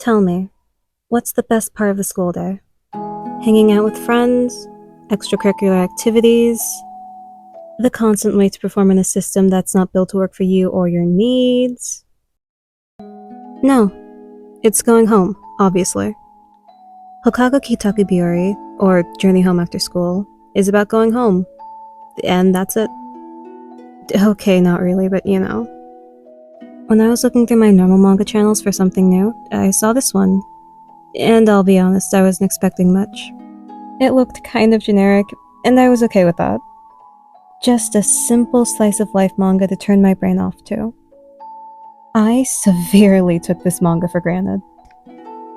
Tell me, what's the best part of the school day? Hanging out with friends? Extracurricular activities? The constant way to perform in a system that's not built to work for you or your needs? No, it's going home, obviously. Houkago Kitaku Biyori, or Journey Home After School, is about going home. And that's it. Okay, not really, but you know. When I was looking through my normal manga channels for something new, I saw this one. And I'll be honest, I wasn't expecting much. It looked kind of generic, and I was okay with that. Just a simple slice of life manga to turn my brain off to. I severely took this manga for granted.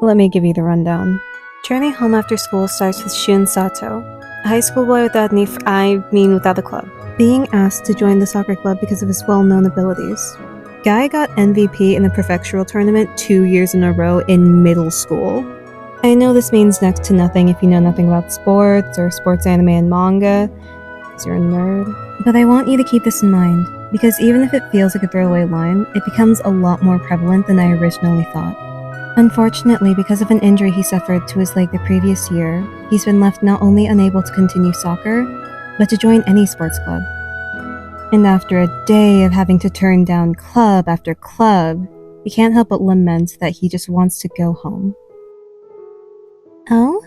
Let me give you the rundown. Journey Home After School starts with Shun Sato, a high school boy without without a club, being asked to join the soccer club because of his well-known abilities. Guy got MVP in a prefectural tournament 2 years in a row in middle school. I know this means next to nothing if you know nothing about sports or sports anime and manga, because you're a nerd. But I want you to keep this in mind, because even if it feels like a throwaway line, it becomes a lot more prevalent than I originally thought. Unfortunately, because of an injury he suffered to his leg the previous year, he's been left not only unable to continue soccer, but to join any sports club. And after a day of having to turn down club after club, he can't help but lament that he just wants to go home. Oh?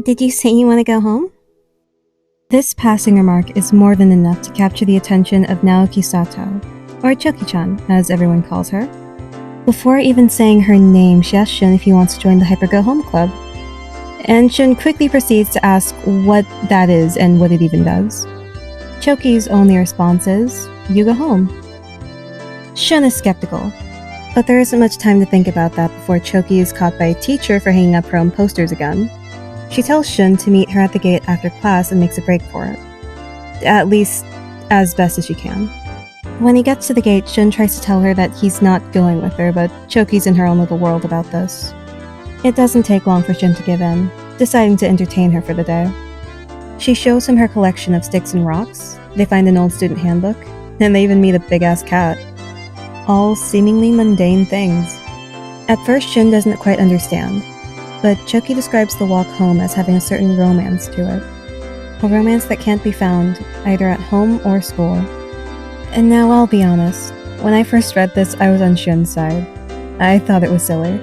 Did you say you want to go home? This passing remark is more than enough to capture the attention of Naoki Sato, or Choki-chan, as everyone calls her. Before even saying her name, she asks Shun if he wants to join the Hyper Go Home Club. And Shun quickly proceeds to ask what that is and what it even does. Choki's only response is, "You go home." Shun is skeptical, but there isn't much time to think about that before Choki is caught by a teacher for hanging up her own posters again. She tells Shun to meet her at the gate after class and makes a break for it. At least, as best as she can. When he gets to the gate, Shun tries to tell her that he's not going with her, but Choki's in her own little world about this. It doesn't take long for Shun to give in, deciding to entertain her for the day. She shows him her collection of sticks and rocks, they find an old student handbook, and they even meet a big-ass cat. All seemingly mundane things. At first, Shun doesn't quite understand, but Choki describes the walk home as having a certain romance to it. A romance that can't be found either at home or school. And now I'll be honest, when I first read this, I was on Shun's side. I thought it was silly.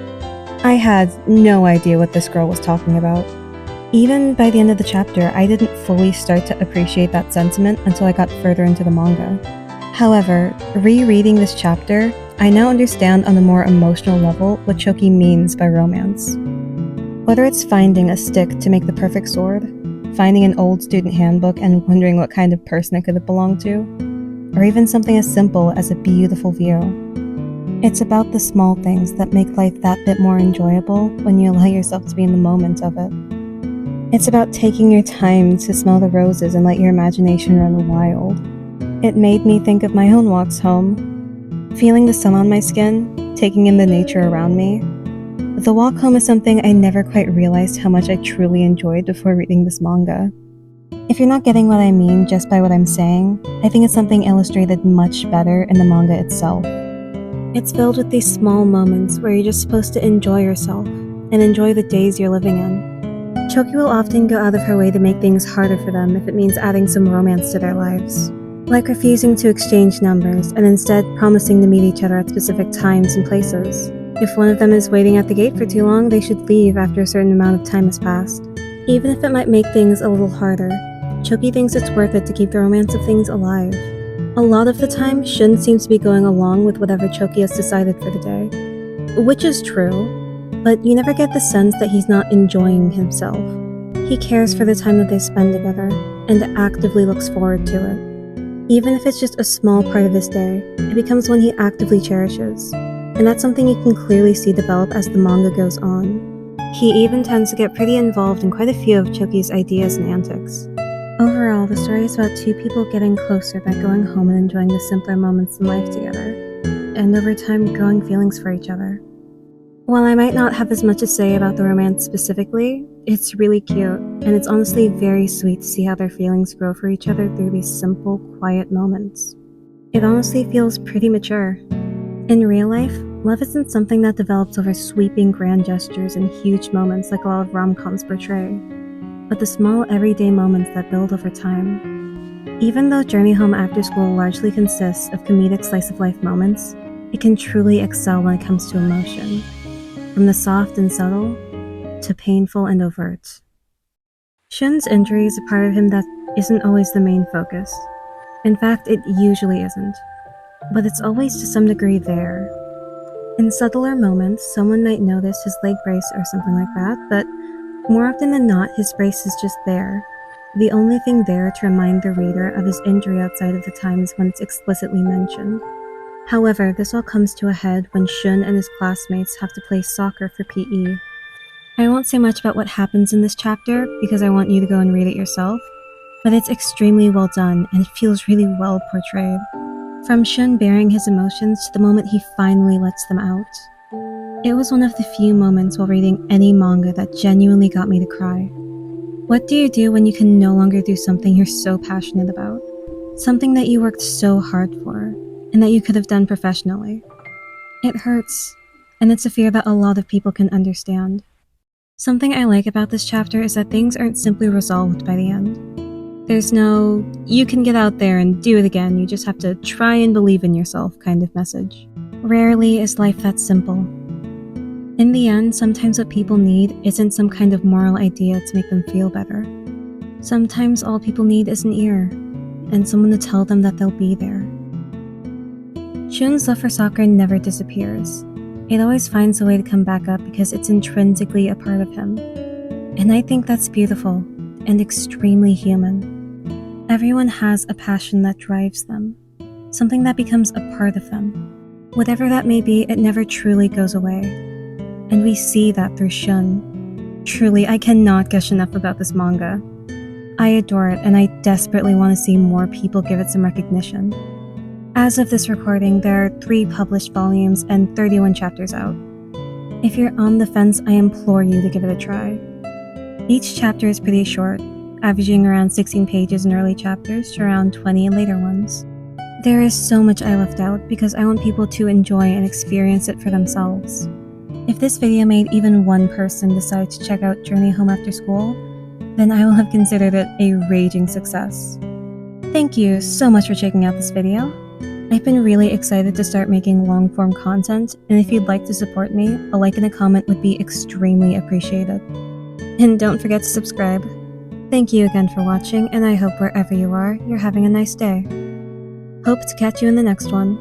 I had no idea what this girl was talking about. Even by the end of the chapter, I didn't fully start to appreciate that sentiment until I got further into the manga. However, rereading this chapter, I now understand on a more emotional level what Choki means by romance. Whether it's finding a stick to make the perfect sword, finding an old student handbook and wondering what kind of person it could have belonged to, or even something as simple as a beautiful view. It's about the small things that make life that bit more enjoyable when you allow yourself to be in the moment of it. It's about taking your time to smell the roses and let your imagination run wild. It made me think of my own walks home. Feeling the sun on my skin, taking in the nature around me. The walk home is something I never quite realized how much I truly enjoyed before reading this manga. If you're not getting what I mean just by what I'm saying, I think it's something illustrated much better in the manga itself. It's filled with these small moments where you're just supposed to enjoy yourself and enjoy the days you're living in. Choki will often go out of her way to make things harder for them if it means adding some romance to their lives. Like refusing to exchange numbers and instead promising to meet each other at specific times and places. If one of them is waiting at the gate for too long, they should leave after a certain amount of time has passed. Even if it might make things a little harder, Choki thinks it's worth it to keep the romance of things alive. A lot of the time, Shun seems to be going along with whatever Choki has decided for the day. Which is true, but you never get the sense that he's not enjoying himself. He cares for the time that they spend together, and actively looks forward to it. Even if it's just a small part of his day, it becomes one he actively cherishes, and that's something you can clearly see develop as the manga goes on. He even tends to get pretty involved in quite a few of Choki's ideas and antics. Overall, the story is about two people getting closer by going home and enjoying the simpler moments in life together, and over time growing feelings for each other. While I might not have as much to say about the romance specifically, it's really cute, and it's honestly very sweet to see how their feelings grow for each other through these simple, quiet moments. It honestly feels pretty mature. In real life, Love isn't something that develops over sweeping grand gestures and huge moments like a lot of rom-coms portray, but the small everyday moments that build over time. Even though Journey Home After School largely consists of comedic slice-of-life moments, it can truly excel when it comes to emotion, from the soft and subtle to painful and overt. Shun's injury is a part of him that isn't always the main focus. In fact, it usually isn't, but it's always to some degree there. In subtler moments, someone might notice his leg brace or something like that, but more often than not, his brace is just there. The only thing there to remind the reader of his injury outside of the times when it's explicitly mentioned. However, this all comes to a head when Shun and his classmates have to play soccer for PE. I won't say much about what happens in this chapter because I want you to go and read it yourself, but it's extremely well done and it feels really well portrayed. From Shun bearing his emotions to the moment he finally lets them out. It was one of the few moments while reading any manga that genuinely got me to cry. What do you do when you can no longer do something you're so passionate about? Something that you worked so hard for, and that you could have done professionally. It hurts, and it's a fear that a lot of people can understand. Something I like about this chapter is that things aren't simply resolved by the end. There's no, you can get out there and do it again, you just have to try and believe in yourself kind of message. Rarely is life that simple. In the end, sometimes what people need isn't some kind of moral idea to make them feel better. Sometimes all people need is an ear, and someone to tell them that they'll be there. Shun's love for soccer never disappears. It always finds a way to come back up because it's intrinsically a part of him. And I think that's beautiful and extremely human. Everyone has a passion that drives them, something that becomes a part of them. Whatever that may be, it never truly goes away. And we see that through Shun. Truly, I cannot gush enough about this manga. I adore it, and I desperately want to see more people give it some recognition. As of this recording, there are 3 published volumes and 31 chapters out. If you're on the fence, I implore you to give it a try. Each chapter is pretty short, averaging around 16 pages in early chapters to around 20 in later ones. There is so much I left out because I want people to enjoy and experience it for themselves. If this video made even one person decide to check out Journey Home After School, then I will have considered it a raging success. Thank you so much for checking out this video. I've been really excited to start making long-form content, and if you'd like to support me, a like and a comment would be extremely appreciated. And don't forget to subscribe. Thank you again for watching, and I hope wherever you are, you're having a nice day. Hope to catch you in the next one.